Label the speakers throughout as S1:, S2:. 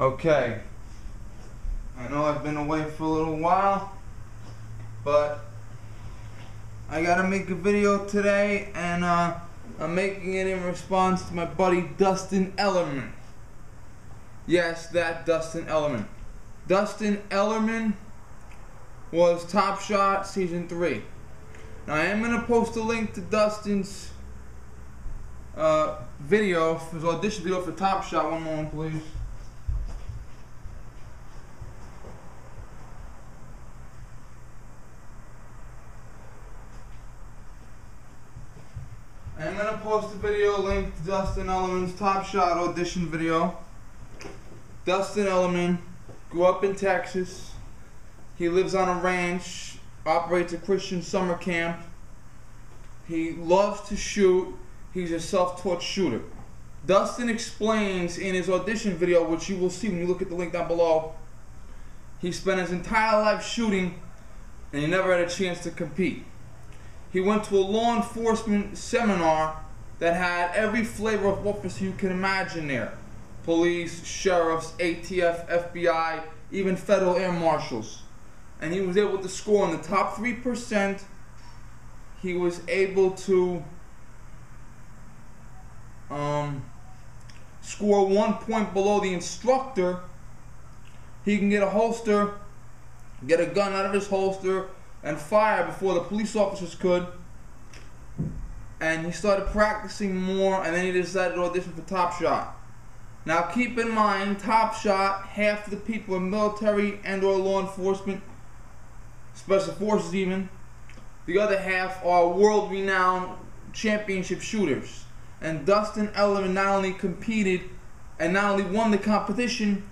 S1: Okay, I know I've been away for a little while, but I gotta make a video today, and I'm making it in response to my buddy Dustin Ellermann. Yes, that Dustin Ellermann. Dustin Ellermann was Top Shot Season 3. Now I am gonna post a link to Dustin's video, his audition video for Top Shot. One moment, please. I'm going to post a video link to Dustin Ellermann's Top Shot audition video. Dustin Ellermann grew up in Texas. He lives on a ranch, operates a Christian summer camp. He loves to shoot. He's a self-taught shooter. Dustin explains in his audition video, which you will see when you look at the link down below, he spent his entire life shooting and he never had a chance to compete. He went to a law enforcement seminar that had every flavor of officer you can imagine there. Police, sheriffs, ATF, FBI, even federal air marshals. And he was able to score in the top 3%. He was able to score 1 point below the instructor. He can get a holster, get a gun out of his holster, and fire before the police officers could. And he started practicing more, and then he decided to audition for Top Shot. Now keep in mind, Top Shot, half of the people are military and or law enforcement, special forces even. The other half are world-renowned championship shooters. And Dustin Ellermann not only competed and not only won the competition,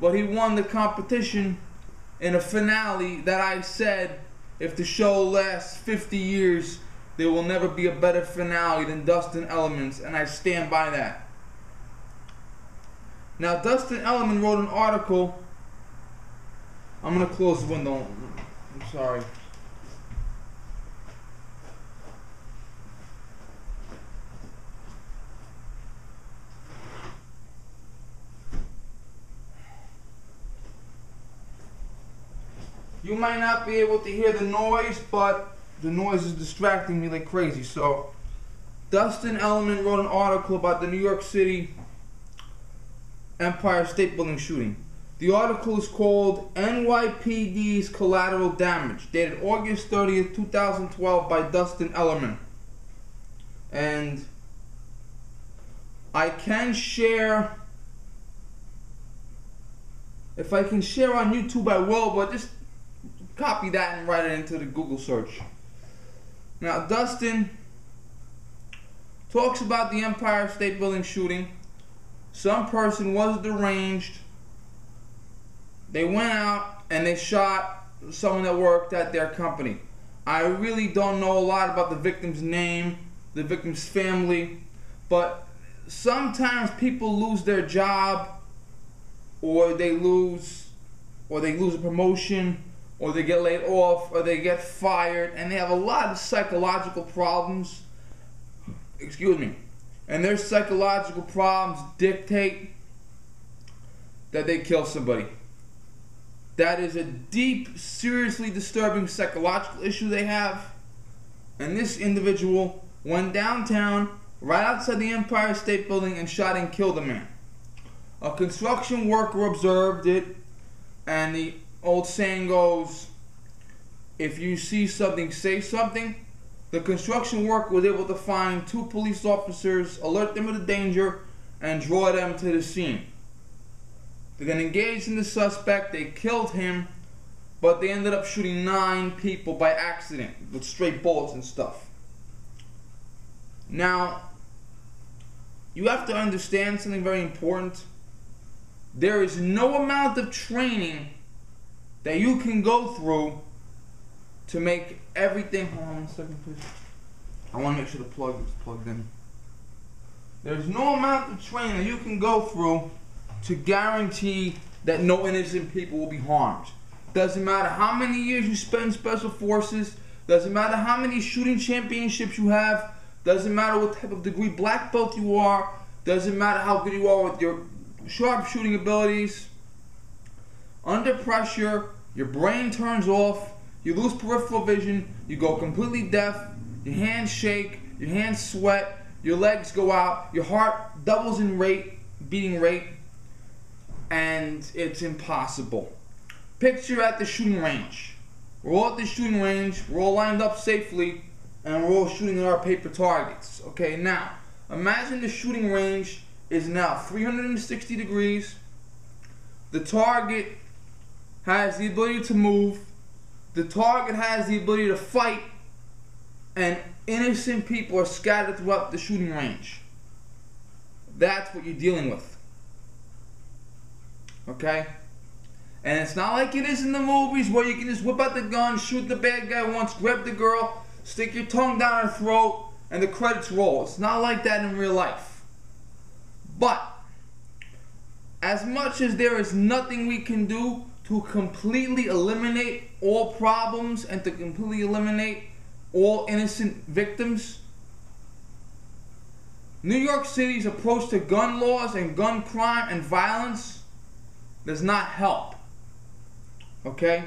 S1: but he won the competition in a finale that I said, if the show lasts 50 years, there will never be a better finale than Dustin Ellermann's, and I stand by that. Now, Dustin Ellermann wrote an article. I'm going to close the window. I'm sorry. You might not be able to hear the noise, but the noise is distracting me like crazy. So, Dustin Ellermann wrote an article about the New York City Empire State Building shooting. The article is called NYPD's Collateral Damage, dated August 30th, 2012 by Dustin Ellermann. And I can share, if I can share on YouTube I will, but just copy that and write it into the Google search. Now, Dustin talks about the Empire State Building shooting. Some person was deranged. They went out and they shot someone that worked at their company. I really don't know a lot about the victim's name, the victim's family, but sometimes people lose their job, or they lose a promotion, or they get laid off, or they get fired, and they have a lot of psychological problems. Excuse me. And their psychological problems dictate that they kill somebody. That is a deep, seriously disturbing psychological issue they have. And this individual went downtown, right outside the Empire State Building, and shot and killed a man. A construction worker observed it, and the old saying goes, if you see something, say something. The construction worker was able to find 2 police officers, alert them of the danger, and draw them to the scene. They then engaged in the suspect. They killed him, but they ended up shooting 9 people by accident with straight bullets and stuff. Now, you have to understand something very important. There is no amount of training that you can go through to make everything. Hold on 1 second, please. I want to make sure the plug is plugged in. There's no amount of training that you can go through to guarantee that no innocent people will be harmed. Doesn't matter how many years you spend in special forces. Doesn't matter how many shooting championships you have. Doesn't matter what type of degree black belt you are. Doesn't matter how good you are with your sharpshooting abilities. Under pressure, your brain turns off, you lose peripheral vision, you go completely deaf, your hands shake, your hands sweat, your legs go out, your heart doubles in rate, beating rate, and it's impossible. Picture at the shooting range. We're all at the shooting range, we're all lined up safely, and we're all shooting at our paper targets. Okay, now, imagine the shooting range is now 360 degrees. The target has the ability to move. The target has the ability to fight. And innocent people are scattered throughout the shooting range. That's what you're dealing with. Okay? And it's not like it is in the movies where you can just whip out the gun, shoot the bad guy once, grab the girl, stick your tongue down her throat, and the credits roll. It's not like that in real life. But as much as there is nothing we can do to completely eliminate all problems and to completely eliminate all innocent victims, New York City's approach to gun laws and gun crime and violence does not help. Okay?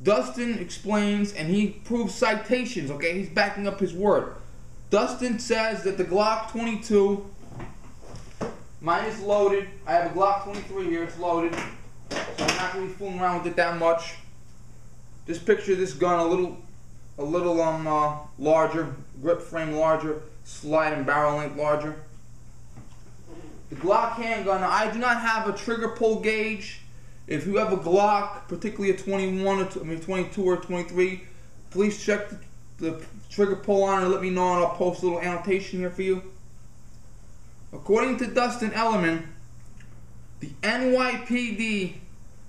S1: Dustin explains, and he proves citations, okay? He's backing up his word. Dustin says that the Glock 22, mine is loaded. I have a Glock 23 here, it's loaded. So I'm not going to be fooling around with it that much. Just picture this gun a little larger, grip frame larger, slide and barrel length larger. The Glock handgun, I do not have a trigger pull gauge. If you have a Glock, particularly a 22 or 23, please check the trigger pull on it and let me know, and I'll post a little annotation here for you. According to Dustin Ellermann, the NYPD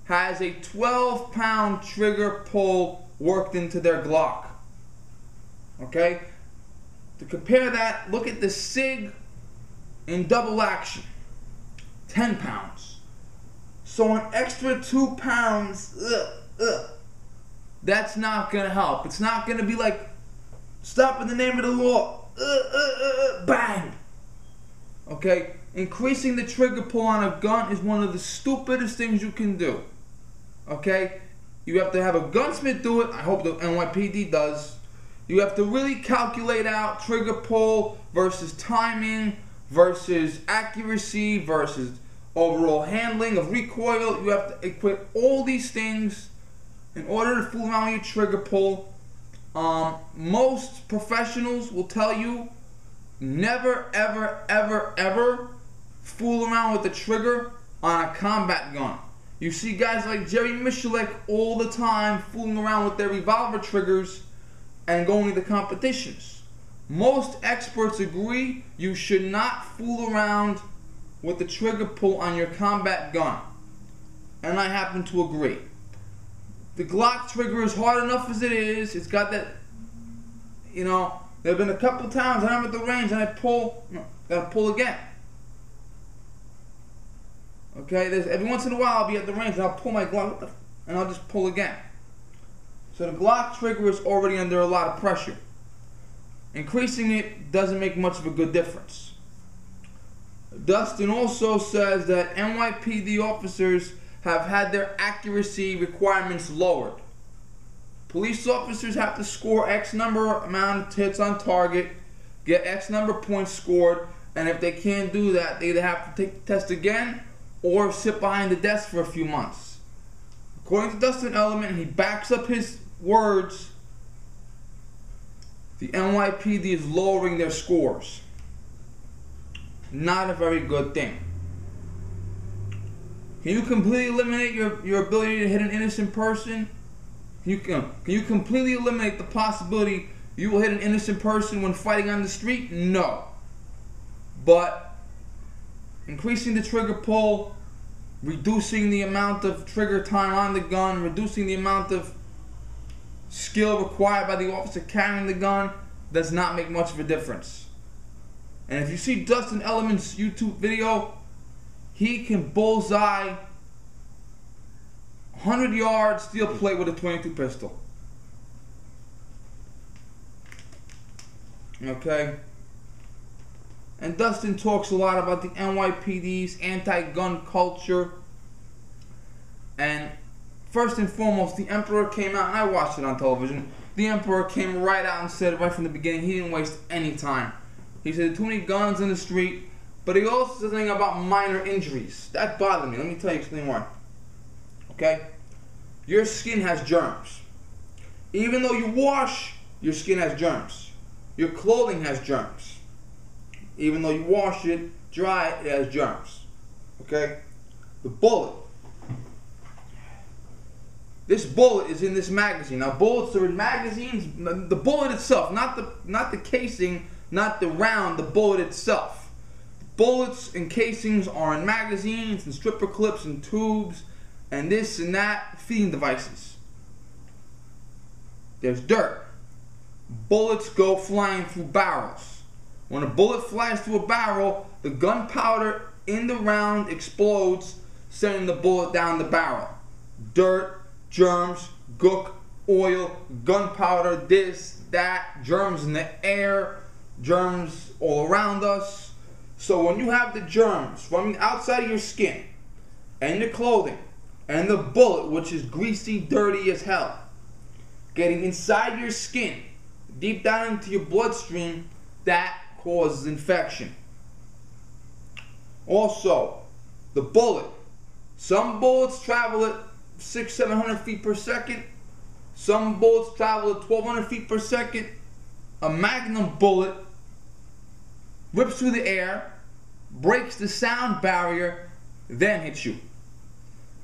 S1: has a 12-pound trigger pull worked into their Glock. Okay? To compare that, look at the SIG in double action. 10 pounds. So an extra 2 pounds, that's not going to help. It's not going to be like, stop in the name of the law, bang. Okay? Increasing the trigger pull on a gun is one of the stupidest things you can do. Okay? You have to have a gunsmith do it. I hope the NYPD does. You have to really calculate out trigger pull versus timing versus accuracy versus overall handling of recoil. You have to equip all these things in order to fool around with your trigger pull. Most professionals will tell you never, ever, ever, ever fool around with the trigger on a combat gun. You see guys like Jerry Michalek all the time fooling around with their revolver triggers and going to competitions. Most experts agree you should not fool around with the trigger pull on your combat gun. And I happen to agree. The Glock trigger is hard enough as it is. It's got that, you know, there have been a couple times I'm at the range and I pull, gotta pull again. Okay, every once in a while I'll be at the range and I'll pull my Glock and I'll just pull again. So the Glock trigger is already under a lot of pressure. Increasing it doesn't make much of a good difference. Dustin also says that NYPD officers have had their accuracy requirements lowered. Police officers have to score X number amount of hits on target, get X number of points scored, and if they can't do that, they either have to take the test again or sit behind the desk for a few months. According to Dustin Ellermann, he backs up his words, the NYPD is lowering their scores. Not a very good thing. Can you completely eliminate your ability to hit an innocent person? Can you completely eliminate the possibility you will hit an innocent person when fighting on the street? No. But increasing the trigger pull, reducing the amount of trigger time on the gun, reducing the amount of skill required by the officer carrying the gun does not make much of a difference. And if you see Dustin Ellermann's YouTube video, he can bullseye 100 yards steel plate with a 22 pistol. Okay? And Dustin talks a lot about the NYPD's anti-gun culture. And first and foremost, the Emperor came out, and I watched it on television. The Emperor came right out and said right from the beginning, he didn't waste any time. He said too many guns in the street, but he also said something about minor injuries. That bothered me. Let me tell you something more. Okay? Your skin has germs. Even though you wash, your skin has germs. Your clothing has germs. Even though you wash it, dry it, has germs. Okay? The bullet. This bullet is in this magazine. Now, bullets are in magazines. The bullet itself, not the casing, not the round. The bullet itself. Bullets and casings are in magazines and stripper clips and tubes and this and that, feeding devices. There's dirt. Bullets go flying through barrels. When a bullet flies through a barrel, the gunpowder in the round explodes, sending the bullet down the barrel. Dirt, germs, gook, oil, gunpowder, this, that, germs in the air, germs all around us. So when you have the germs from outside of your skin and your clothing and the bullet, which is greasy, dirty as hell, getting inside your skin, deep down into your bloodstream, that causes infection. Also, the bullet. Some bullets travel at 600-700 feet per second. Some bullets travel at 1,200 feet per second. A magnum bullet rips through the air, breaks the sound barrier, then hits you.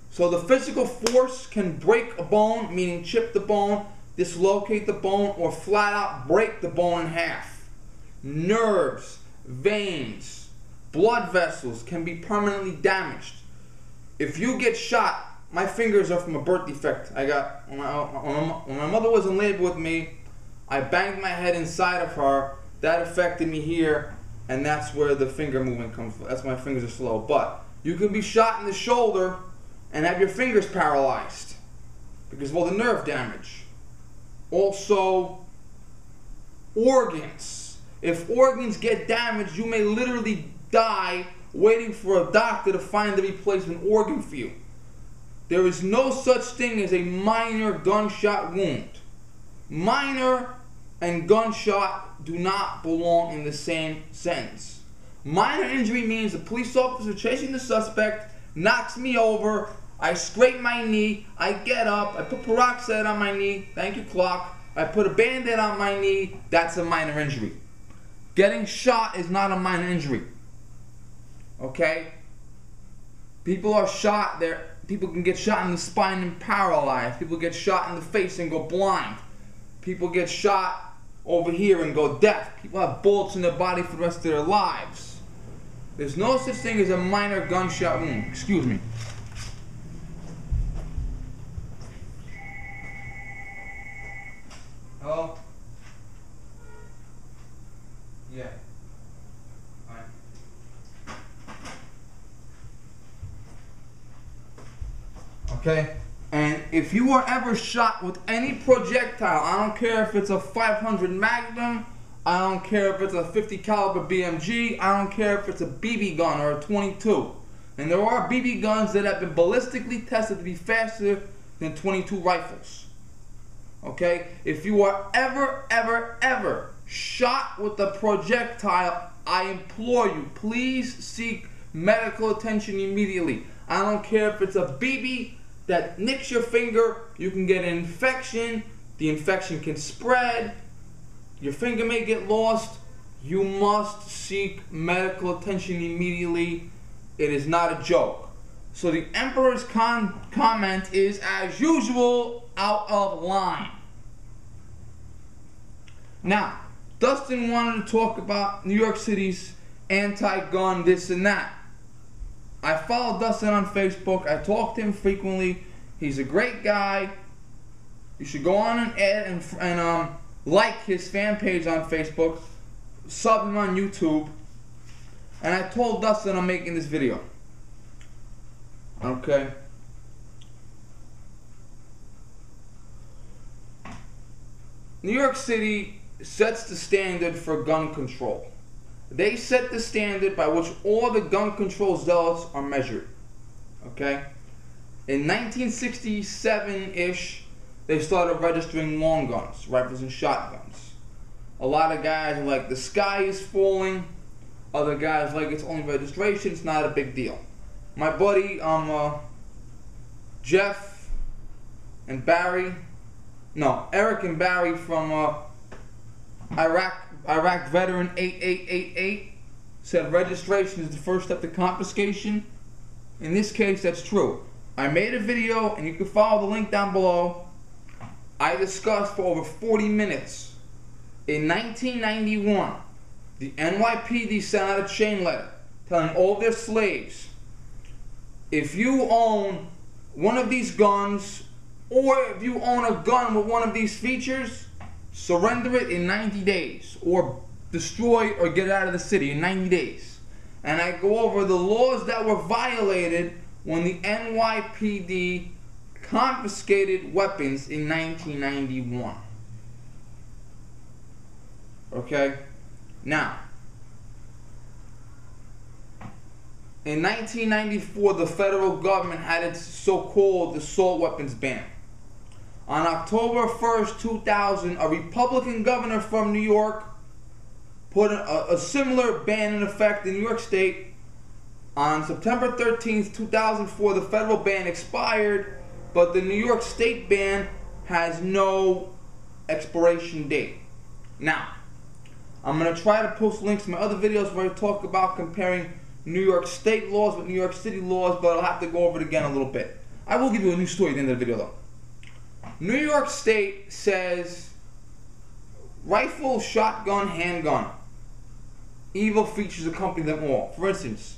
S1: So the physical force can break a bone, meaning chip the bone, dislocate the bone, or flat out break the bone in half. Nerves, veins, blood vessels can be permanently damaged. If you get shot, my fingers are from a birth defect. I got, when my mother was in labor with me, I banged my head inside of her. That affected me here, and that's where the finger movement comes from. That's why my fingers are slow. But you can be shot in the shoulder and have your fingers paralyzed because of all the nerve damage. Also, organs. If organs get damaged, you may literally die waiting for a doctor to find the replacement organ for you. There is no such thing as a minor gunshot wound. Minor and gunshot do not belong in the same sentence. Minor injury means a police officer chasing the suspect knocks me over, I scrape my knee, I get up, I put peroxide on my knee, thank you clock, I put a band-aid on my knee, that's a minor injury. Getting shot is not a minor injury. Okay? People are shot there. People can get shot in the spine and paralyzed. People get shot in the face and go blind. People get shot over here and go deaf. People have bullets in their body for the rest of their lives. There's no such thing as a minor gunshot wound. Excuse me. Hello? Yeah. Okay? And if you are ever shot with any projectile, I don't care if it's a 500 Magnum, I don't care if it's a 50 caliber BMG, I don't care if it's a BB gun or a 22. And there are BB guns that have been ballistically tested to be faster than 22 rifles. Okay? If you are ever shot with a projectile, I implore you, please seek medical attention immediately. I don't care if it's a BB that nicks your finger, you can get an infection, the infection can spread, your finger may get lost. You must seek medical attention immediately. It is not a joke. So the Emperor's comment is, as usual, out of line. Now, Dustin wanted to talk about New York City's anti-gun this and that. I follow Dustin on Facebook. I talk to him frequently. He's a great guy. You should go on and add and like his fan page on Facebook. Sub him on YouTube. And I told Dustin I'm making this video. Okay. New York City sets the standard for gun control. They set the standard by which all the gun control zealots are measured. Okay? In 1967-ish, they started registering long guns, rifles and shotguns. A lot of guys are like, the sky is falling. Other guys like, it's only registration, it's not a big deal. My buddy, Jeff and Barry, no, Eric and Barry from Iraq veteran 8888 said registration is the first step to confiscation. In this case, that's true. I made a video, and you can follow the link down below. I discussed for over 40 minutes. In 1991, the NYPD sent out a chain letter telling all their slaves, if you own one of these guns, or if you own a gun with one of these features, surrender it in 90 days, or destroy or get out of the city in 90 days. And I go over the laws that were violated when the NYPD confiscated weapons in 1991. Okay? Now, in 1994, the federal government had its so-called assault weapons ban. On October 1st, 2000, a Republican governor from New York put a similar ban in effect in New York State. On September 13th, 2004, the federal ban expired, but the New York State ban has no expiration date. Now, I'm going to try to post links to my other videos where I talk about comparing New York State laws with New York City laws, but I'll have to go over it again a little bit. I will give you a new story at the end of the video though. New York State says rifle, shotgun, handgun. Evil features accompany them all. For instance,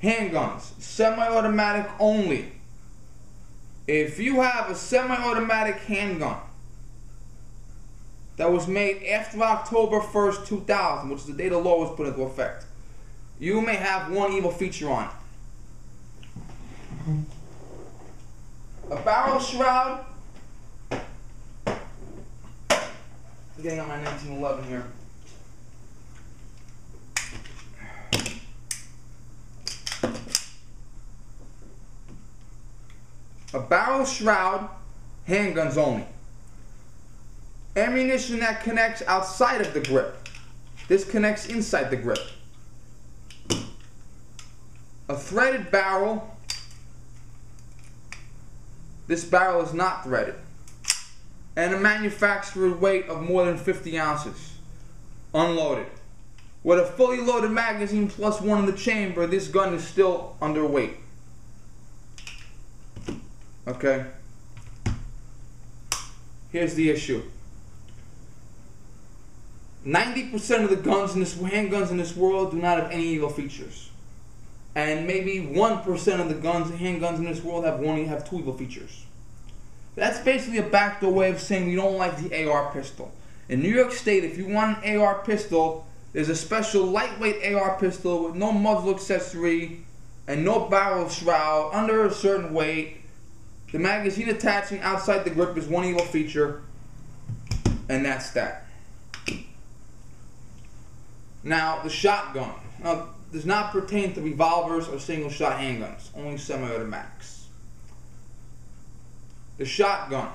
S1: handguns, semi-automatic only. If you have a semi-automatic handgun that was made after October 1st, 2000, which is the day the law was put into effect, you may have one evil feature on it. A barrel shroud. I'm getting on my 1911 here. A barrel shroud, handguns only. Ammunition that connects outside of the grip. This connects inside the grip. A threaded barrel. This barrel is not threaded. And a manufactured weight of more than 50 ounces. Unloaded. With a fully loaded magazine plus one in the chamber, this gun is still underweight. Okay? Here's the issue. 90% of the handguns in this world do not have any evil features. And maybe 1% of the handguns in this world have two evil features. That's basically a backdoor way of saying we don't like the AR pistol. In New York State, if you want an AR pistol, there's a special lightweight AR pistol with no muzzle accessory and no barrel shroud under a certain weight. The magazine attaching outside the grip is one evil feature, and that's that. Now, the shotgun does not pertain to revolvers or single-shot handguns, only semi-automatics. The shotgun.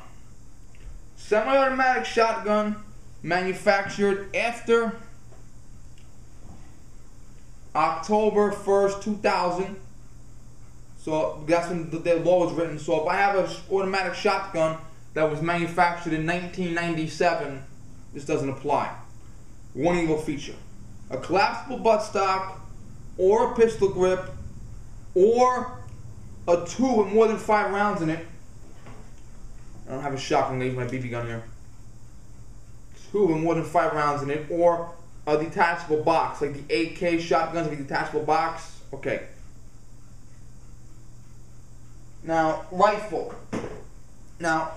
S1: Semi-automatic shotgun manufactured after October 1st, 2000. So that's when the law was written. So if I have an automatic shotgun that was manufactured in 1997, this doesn't apply. One evil feature. A collapsible buttstock, or a pistol grip, or a tube with more than 5 rounds in it. I don't have a shotgun, I use my BB gun here. Tube with more than 5 rounds in it, or a detachable box, like the AK shotguns with a detachable box. Okay. Now, rifle. Now,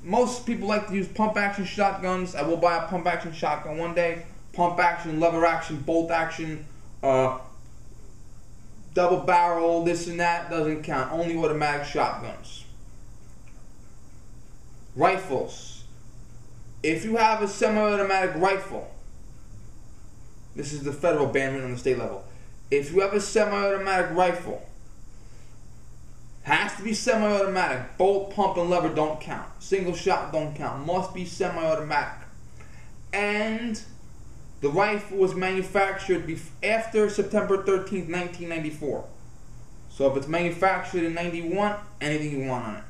S1: most people like to use pump action shotguns. I will buy a pump action shotgun one day. Pump action, lever action, bolt action, double barrel, this and that doesn't count. Only automatic shotguns. Rifles. If you have a semi-automatic rifle, this is the federal ban on the state level. If you have a semi-automatic rifle Has to be semi-automatic. Bolt, pump, and lever don't count. Single shot don't count. Must be semi-automatic. And the rifle was manufactured after September 13th, 1994. So if it's manufactured in 91, anything you want on it.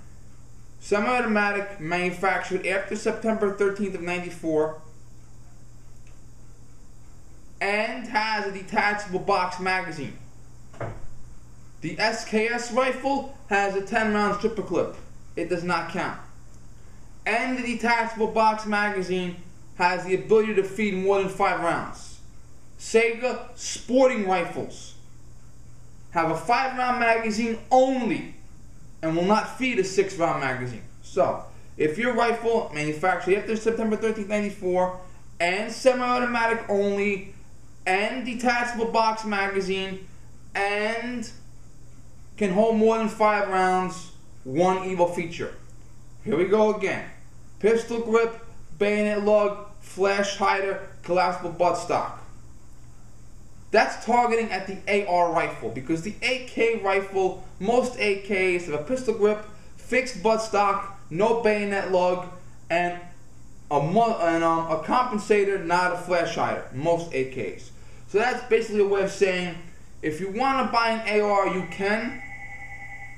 S1: Semi-automatic, manufactured after September 13th of 94, and has a detachable box magazine. The SKS rifle has a 10-round stripper clip. It does not count. And the detachable box magazine has the ability to feed more than 5 rounds. Sega sporting rifles have a 5-round magazine only and will not feed a 6-round magazine. So, if your rifle manufactured after September 13th, 94 and semi-automatic only and detachable box magazine and can hold more than 5 rounds, one evil feature. Here we go again. Pistol grip, bayonet lug, flash hider, collapsible buttstock. That's targeting at the AR rifle, because the AK rifle, most AKs have a pistol grip, fixed buttstock, no bayonet lug, and a compensator, not a flash hider. Most AKs. So that's basically a way of saying, if you want to buy an AR, you can,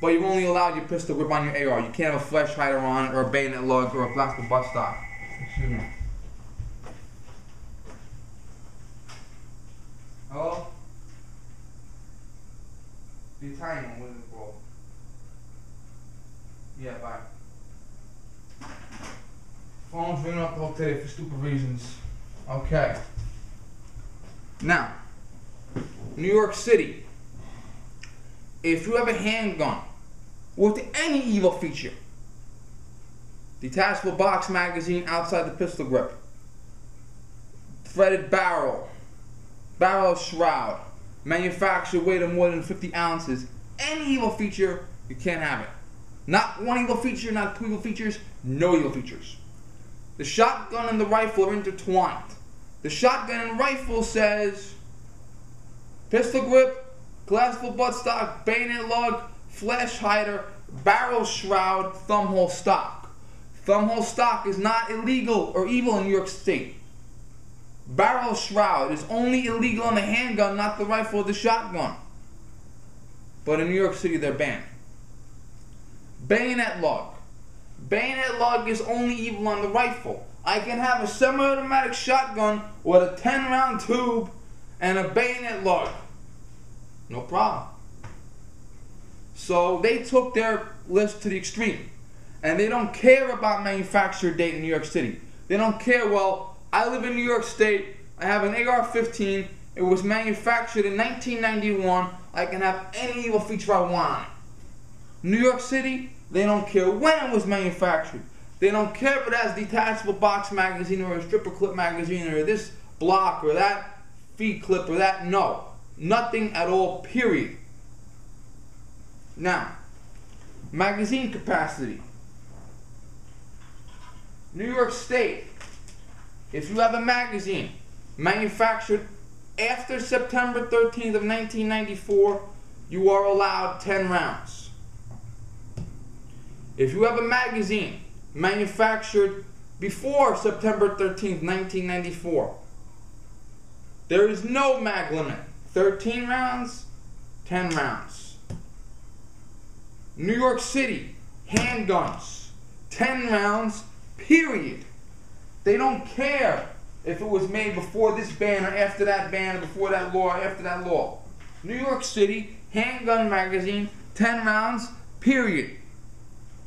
S1: but you're only allowed your pistol grip on your AR. You can't have a flash hider on it, or a bayonet lug, or a collapsible buttstock. Excuse me. Hello? The Italian one, what is it called? Yeah, bye. Phone's ringing off the hook today for stupid reasons. Okay. Now, New York City. If you have a handgun with any evil feature, detachable box magazine outside the pistol grip, threaded barrel, barrel shroud, manufactured weight of more than 50 ounces, any evil feature, you can't have it. Not one evil feature, not 2 evil features, no evil features. The shotgun and the rifle are intertwined. The shotgun and rifle says pistol grip, collapsible buttstock, bayonet lug, flash hider, barrel shroud, thumbhole stock. Thumbhole stock is not illegal or evil in New York State. Barrel shroud is only illegal on the handgun, not the rifle or the shotgun. But in New York City, they're banned. Bayonet lug. Bayonet lug is only evil on the rifle. I can have a semi-automatic shotgun with a 10-round tube and a bayonet lug. No problem. So they took their list to the extreme. And they don't care about manufacture date in New York City. They don't care, well, I live in New York State, I have an AR-15, it was manufactured in 1991, I can have any evil feature I want on it. New York City, they don't care when it was manufactured. They don't care if it has a detachable box magazine or a stripper clip magazine or this block or that feed clip or that, no. Nothing at all, period. Now, magazine capacity. New York State, if you have a magazine manufactured after September 13th of 1994, you are allowed 10 rounds. If you have a magazine manufactured before September 13th, 1994, there is no mag limit. 13 rounds, 10 rounds. New York City, handguns, 10 rounds, period. They don't care if it was made before this ban or after that ban or before that law or after that law. New York City, handgun magazine, 10 rounds, period.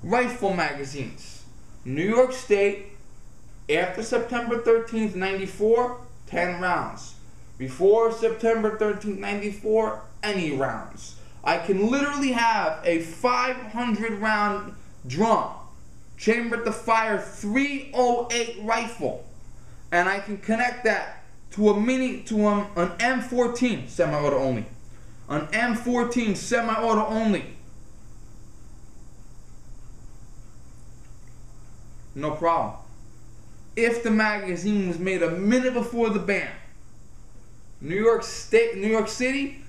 S1: Rifle magazines. New York State, after September 13th, 94, 10 rounds. Before September 13th, 94, any rounds. I can literally have a 500 round drum, chambered to fire 308 rifle, and I can connect that to an M14 semi-auto only. An M14 semi-auto only. No problem. If the magazine was made a minute before the ban. New York City,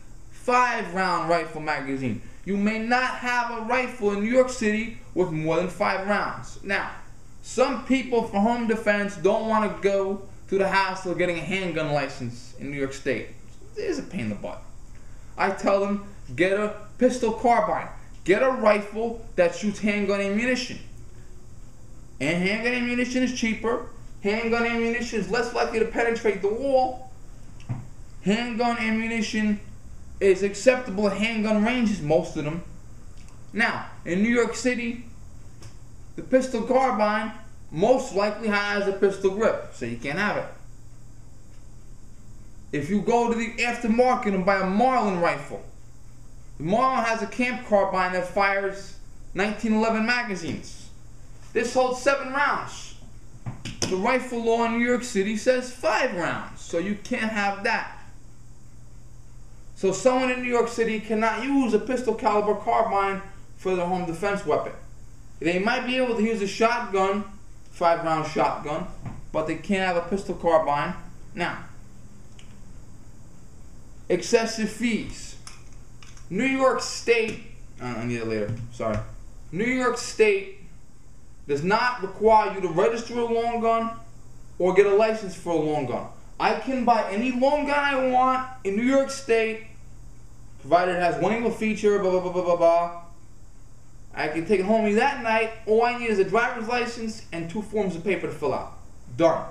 S1: 5-round rifle magazine. You may not have a rifle in New York City with more than 5 rounds. Now, some people for home defense don't want to go through the hassle of getting a handgun license in New York State. It is a pain in the butt. I tell them, get a pistol carbine. Get a rifle that shoots handgun ammunition. And handgun ammunition is cheaper. Handgun ammunition is less likely to penetrate the wall. Handgun ammunition is acceptable at handgun ranges, most of them. Now, in New York City, the pistol carbine most likely has a pistol grip, so you can't have it. If you go to the aftermarket and buy a Marlin rifle, the Marlin has a camp carbine that fires 1911 magazines. This holds 7 rounds. The rifle law in New York City says 5 rounds, so you can't have that. So someone in New York City cannot use a pistol caliber carbine for their home defense weapon. They might be able to use a shotgun, 5-round shotgun, but they can't have a pistol carbine. Now, excessive fees. New York State, I need it later, sorry. New York State does not require you to register a long gun or get a license for a long gun. I can buy any long gun I want in New York State, provided it has one angle feature, blah, blah, blah, blah, blah, blah. I can take it home with me that night. All I need is a driver's license and 2 forms of paper to fill out. Done.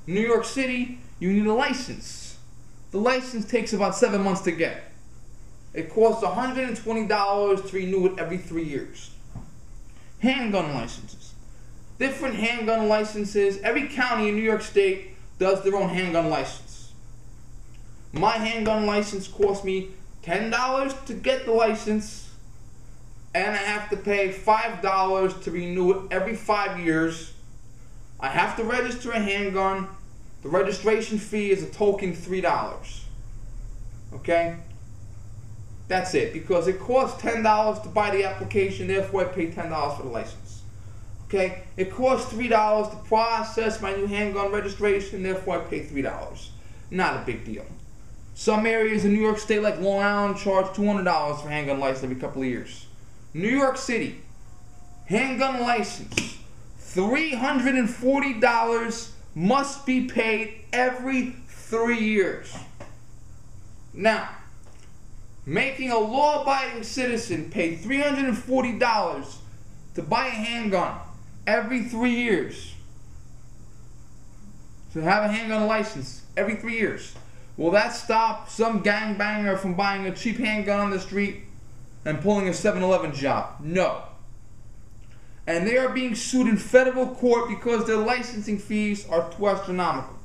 S1: New York City, you need a license. The license takes about 7 months to get. It costs $120 to renew it every 3 years. Handgun licenses. Different handgun licenses. Every county in New York State does their own handgun license. My handgun license cost me $10 to get the license, and I have to pay $5 to renew it every 5 years. I have to register a handgun. The registration fee is a token $3. Okay? That's it, because it costs $10 to buy the application, therefore I pay $10 for the license. Okay? It costs $3 to process my new handgun registration, therefore I pay $3. Not a big deal. Some areas in New York State, like Long Island, charge $200 for handgun license every couple of years. New York City, handgun license, $340 must be paid every 3 years. Now, making a law-abiding citizen pay $340 to buy a handgun every 3 years, to have a handgun license every 3 years, will that stop some gangbanger from buying a cheap handgun on the street and pulling a 7-Eleven job? No. And they are being sued in federal court because their licensing fees are too astronomical.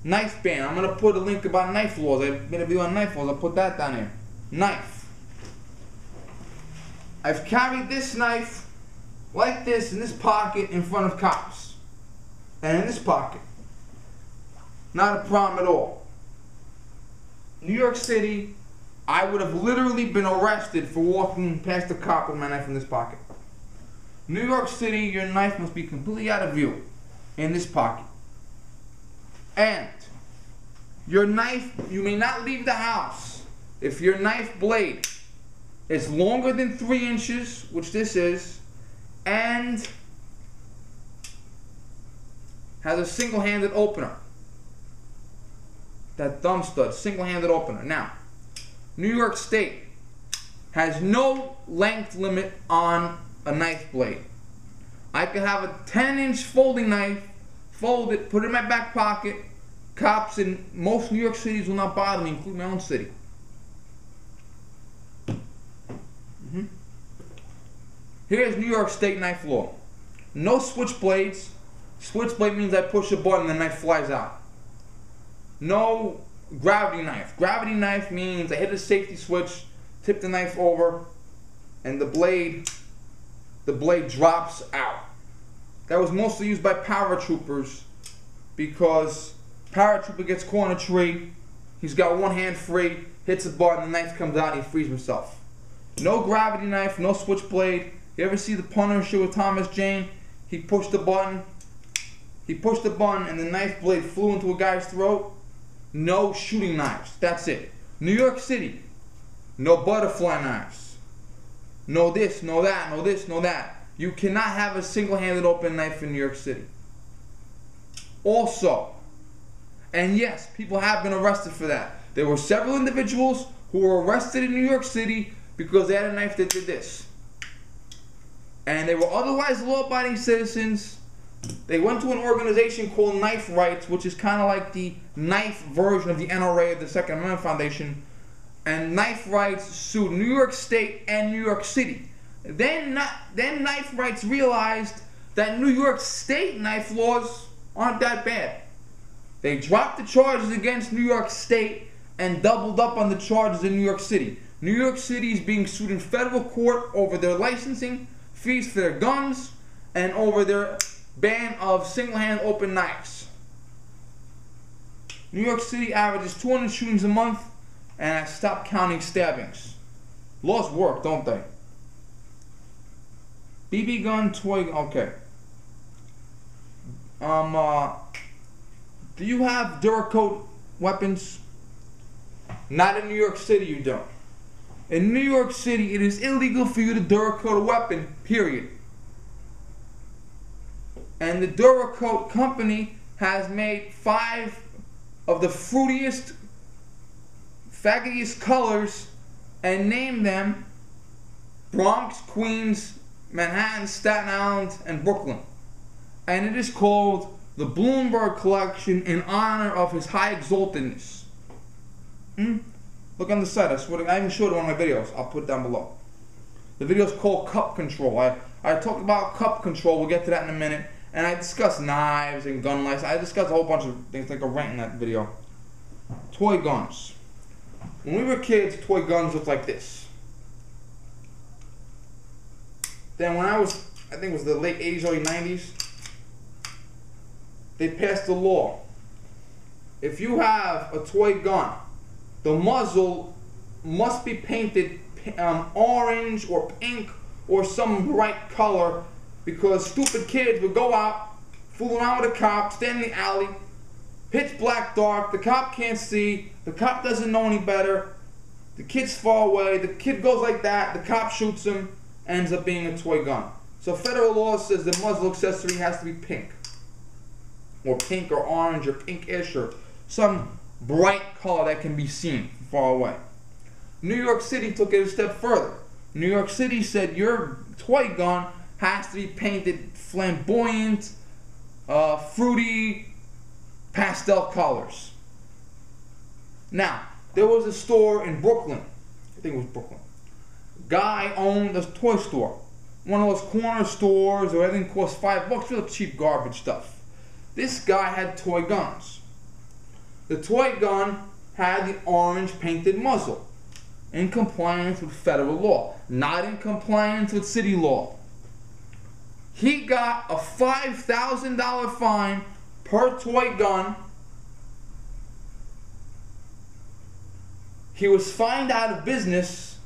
S1: Knife ban. I'm going to put a link about knife laws. I made a video on knife laws. I'll put that down here. Knife. I've carried this knife like this in this pocket in front of cops. And in this pocket. Not a problem at all. New York City, I would have literally been arrested for walking past a cop with my knife in this pocket. New York City, your knife must be completely out of view in this pocket. And your knife, you may not leave the house if your knife blade is longer than 3 inches, which this is, and has a single-handed opener. That thumb stud, single-handed opener. Now, New York State has no length limit on a knife blade. I could have a 10-inch folding knife, fold it, put it in my back pocket. Cops in most New York cities will not bother me, including my own city. Here's New York State knife law. No switchblades. Switchblade means I push a button and the knife flies out. No gravity knife. Gravity knife means I hit a safety switch, tip the knife over, and the blade drops out. That was mostly used by paratroopers because paratrooper gets caught in a tree, he's got one hand free, hits a button, the knife comes out, and he frees himself. No gravity knife, no switchblade. You ever see the Punisher with Thomas Jane? He pushed the button, and the knife blade flew into a guy's throat. No shooting knives. That's it. New York City, No butterfly knives. No this, no that, no this, no that. You cannot have a single-handed open knife in New York City. Also, and yes, people have been arrested for that. There were several individuals who were arrested in New York City because they had a knife that did this. And they were otherwise law-abiding citizens. They went to an organization called Knife Rights, which is kind of like the knife version of the NRA of the Second Amendment Foundation. And Knife Rights sued New York State and New York City. Then Knife Rights realized that New York State knife laws aren't that bad. They dropped the charges against New York State and doubled up on the charges in New York City. New York City is being sued in federal court over their licensing fees for their guns and over their ban of single-hand open knives. New York City averages 200 shootings a month and has stopped counting stabbings. Laws work, don't they? BB gun, toy, okay. Do you have Duracoat weapons? Not in New York City, you don't. In New York City, it is illegal for you to Duracoat a weapon, period. And the Duracoat company has made 5 of the fruitiest, faggotiest colors and named them Bronx, Queens, Manhattan, Staten Island, and Brooklyn. And it is called the Bloomberg Collection in honor of his high exaltedness. Look on the side. I even showed it on my videos. I'll put it down below. The video is called Cup Control. I talked about cup control. We'll get to that in a minute. And I discussed knives and gun license. I discussed a whole bunch of things like a rant in that video. Toy guns. When we were kids, toy guns looked like this. Then when I think it was the late 80s, early 90s, they passed a law. If you have a toy gun, the muzzle must be painted orange or pink or some bright color, because stupid kids would go out, fool around with a cop, stand in the alley, pitch black dark, the cop can't see, the cop doesn't know any better, the kid's far away, the kid goes like that, the cop shoots him, ends up being a toy gun. So federal law says the muzzle accessory has to be pink. Or pink or orange or pinkish or some bright color that can be seen from far away. New York City took it a step further. New York City said your toy gun has to be painted flamboyant, fruity, pastel colors. Now, there was a store in Brooklyn. I think it was Brooklyn. Guy owned a toy store. One of those corner stores where everything cost $5, real cheap garbage stuff. This guy had toy guns. The toy gun had the orange painted muzzle, in compliance with federal law, not in compliance with city law. He got a $5,000 fine per toy gun. He was fined out of business.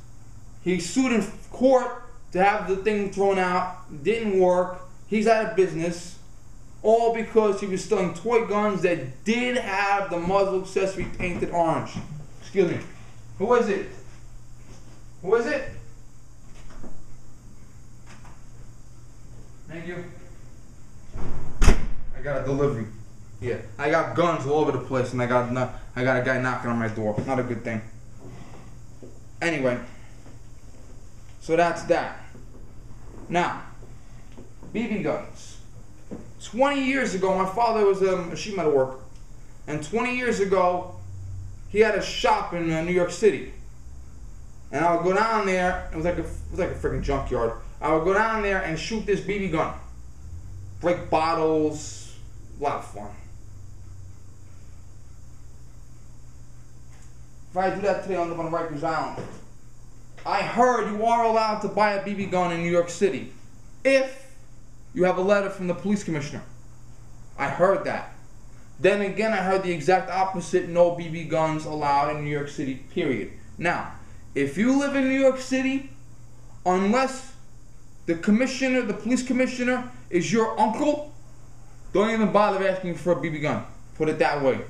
S1: He sued in court to have the thing thrown out. Didn't work. He's out of business. All because he was selling toy guns that did have the muzzle accessory painted orange. Excuse me. Who is it? Who is it? Thank you. I got a delivery. Yeah, I got guns all over the place, and I got a guy knocking on my door. Not a good thing. Anyway, so that's that. Now, BB guns. 20 years ago, my father was a sheet metal worker, and 20 years ago, he had a shop in New York City. And I would go down there. It was like a freaking junkyard. I would go down there and shoot this BB gun, break bottles, a lot of fun. If I do that today, I'll live on Rikers Island. I heard you are allowed to buy a BB gun in New York City if you have a letter from the police commissioner. I heard that. Then again, I heard the exact opposite. No BB guns allowed in New York City, period. Now, if you live in New York City, unless the commissioner, the police commissioner, is your uncle, don't even bother asking for a BB gun. Put it that way.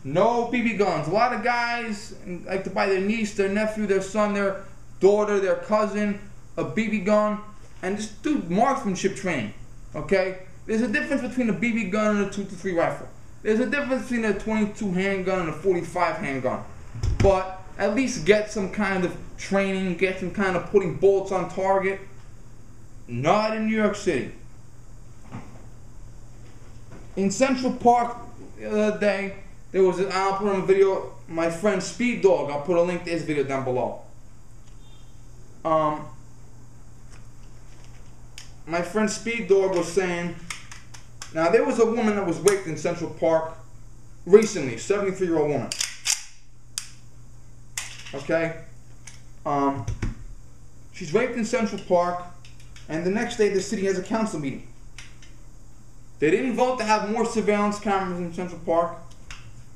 S1: No BB guns. A lot of guys like to buy their niece, their nephew, their son, their daughter, their cousin a BB gun and just do marksmanship training. Okay? There's a difference between a BB gun and a 223 rifle. There's a difference between a 22 handgun and a 45 handgun. But at least get some kind of training, get some kind of putting bullets on target. Not in New York City. In Central Park the other day, there was I'll put on a video, my friend Speed Dog, I'll put a link to his video down below. My friend Speed Dog was saying, now there was a woman that was raped in Central Park recently, 73-year-old woman. Okay? She's raped in Central Park, and the next day the city has a council meeting. They didn't vote to have more surveillance cameras in Central Park.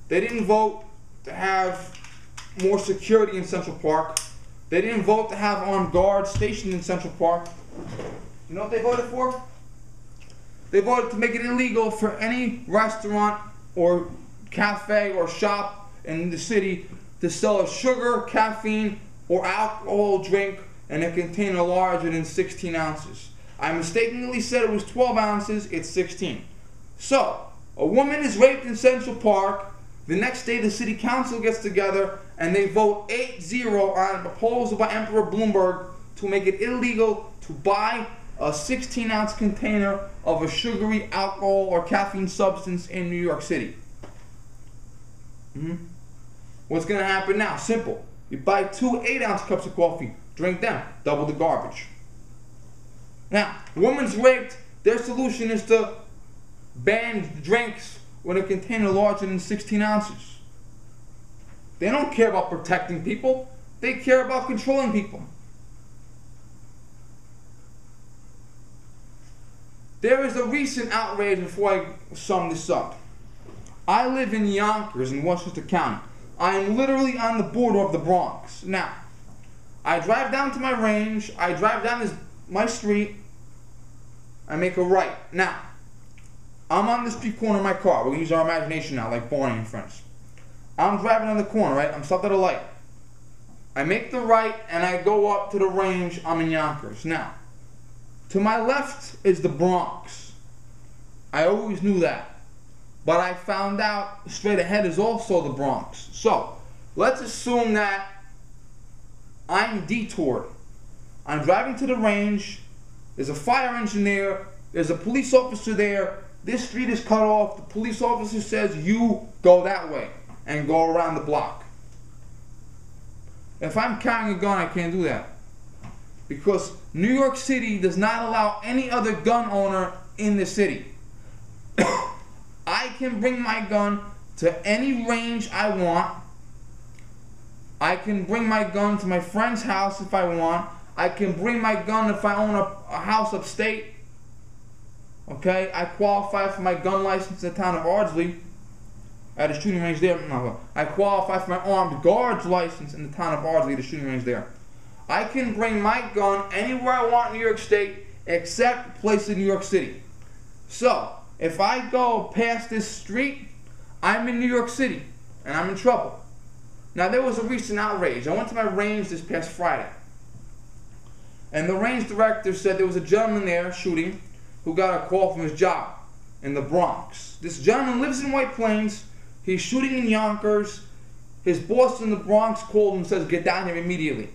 S1: They didn't vote to have more security in Central Park. They didn't vote to have armed guards stationed in Central Park. You know what they voted for? They voted to make it illegal for any restaurant or cafe or shop in the city to sell a sugar, caffeine, or alcohol drink in a container larger than 16 ounces. I mistakenly said it was 12 ounces, it's 16. So, a woman is raped in Central Park. The next day the city council gets together and they vote 8-0 on a proposal by Emperor Bloomberg to make it illegal to buy a 16-ounce container of a sugary alcohol or caffeine substance in New York City. What's going to happen now? Simple. You buy 2 8-ounce cups of coffee, drink them, double the garbage. Now, woman's raped, their solution is to ban drinks with a container larger than 16 ounces. They don't care about protecting people, they care about controlling people. There is a recent outrage before I sum this up. I live in Yonkers in Westchester County. I am literally on the border of the Bronx. Now, I drive down to my range, I drive down my street, I make a right. Now, I'm on the street corner of my car. We're going to use our imagination now, like Barney and Friends. I'm driving on the corner, right? I'm stopped at a light. I make the right and I go up to the range. I'm in Yonkers. Now, to my left is the Bronx. I always knew that. But I found out straight ahead is also the Bronx. So, let's assume that I'm detoured. I'm driving to the range. There's a fire engine there. There's a police officer there. This street is cut off. The police officer says, you go that way and go around the block. If I'm carrying a gun, I can't do that. Because New York City does not allow any other gun owner in the city. I can bring my gun to any range I want. I can bring my gun to my friend's house if I want. I can bring my gun if I own a house upstate. Okay, I qualify for my gun license in the town of Ardsley. At a shooting range there. No, I qualify for my armed guards license in the town of Ardsley at a shooting range there. I can bring my gun anywhere I want in New York State except place in New York City. So, if I go past this street, I'm in New York City and I'm in trouble. Now, there was a recent outrage. I went to my range this past Friday. And the range director said there was a gentleman there shooting who got a call from his job in the Bronx. This gentleman lives in White Plains. He's shooting in Yonkers. His boss in the Bronx called him and says, get down here immediately.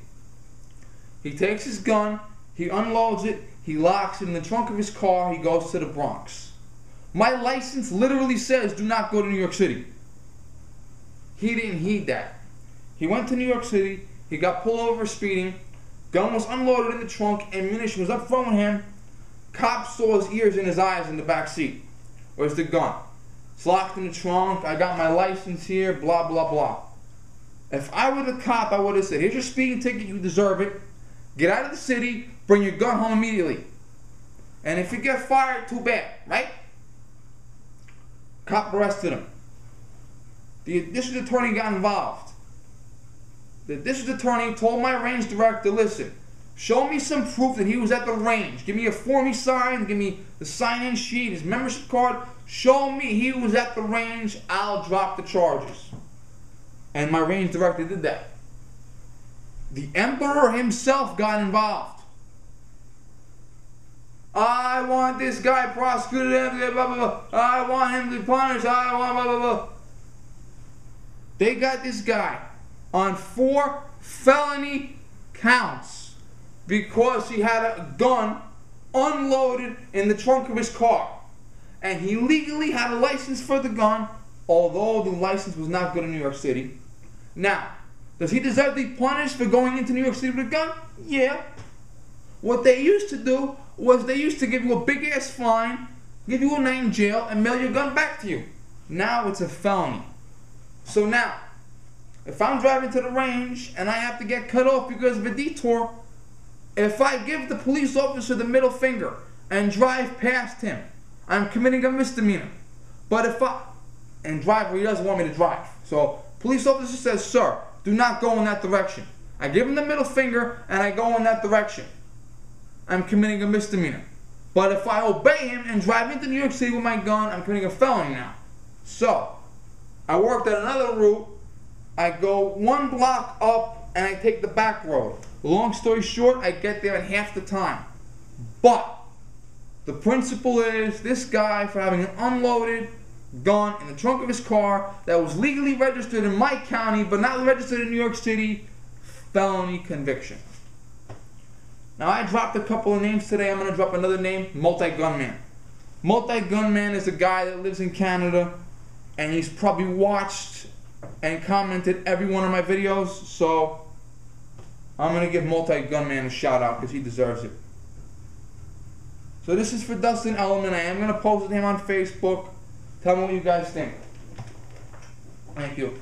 S1: He takes his gun, he unloads it, he locks it in the trunk of his car, he goes to the Bronx. My license literally says, do not go to New York City. He didn't heed that. He went to New York City, he got pulled over for speeding, gun was unloaded in the trunk, ammunition was up front with him. Cop saw his ears and his eyes in the back seat. Where's the gun? It's locked in the trunk, I got my license here, blah, blah, blah. If I were the cop, I would have said, here's your speeding ticket, you deserve it. Get out of the city, bring your gun home immediately. And if you get fired, too bad, right? Cop arrested him. The district attorney got involved. The district attorney told my range director, listen, Show me some proof that he was at the range. Give me a form he signed. Give me the sign-in sheet, his membership card. Show me he was at the range. I'll drop the charges. And my range director did that. The emperor himself got involved. I want this guy prosecuted. Blah, blah, blah. I want him to be punished. I want blah, blah, blah. They got this guy on 4 felony counts because he had a gun unloaded in the trunk of his car. And he legally had a license for the gun, although the license was not good in New York City. Now, does he deserve to be punished for going into New York City with a gun? Yeah. What they used to do was they used to give you a big-ass fine, give you a night in jail, and mail your gun back to you. Now it's a felony. So now, if I'm driving to the range and I have to get cut off because of a detour, if I give the police officer the middle finger and drive past him, I'm committing a misdemeanor. But if and drive where he doesn't want me to drive. So, police officer says, sir, do not go in that direction. I give him the middle finger and I go in that direction. I'm committing a misdemeanor. But if I obey him and drive into New York City with my gun, I'm committing a felony now. So, I worked at another route. I go 1 block up and I take the back road. Long story short, I get there in half the time. But the principle is this guy, for having an unloaded gun in the trunk of his car that was legally registered in my county but not registered in New York City, felony conviction. Now I dropped a couple of names today. I'm going to drop another name, Multi-Gunman. Multi-Gunman is a guy that lives in Canada, and he's probably watched and commented every one of my videos, so I'm going to give Multi-Gunman a shout out because he deserves it. So this is for Dustin Ellermann. I am going to post with him on Facebook. Tell me what you guys think. Thank you.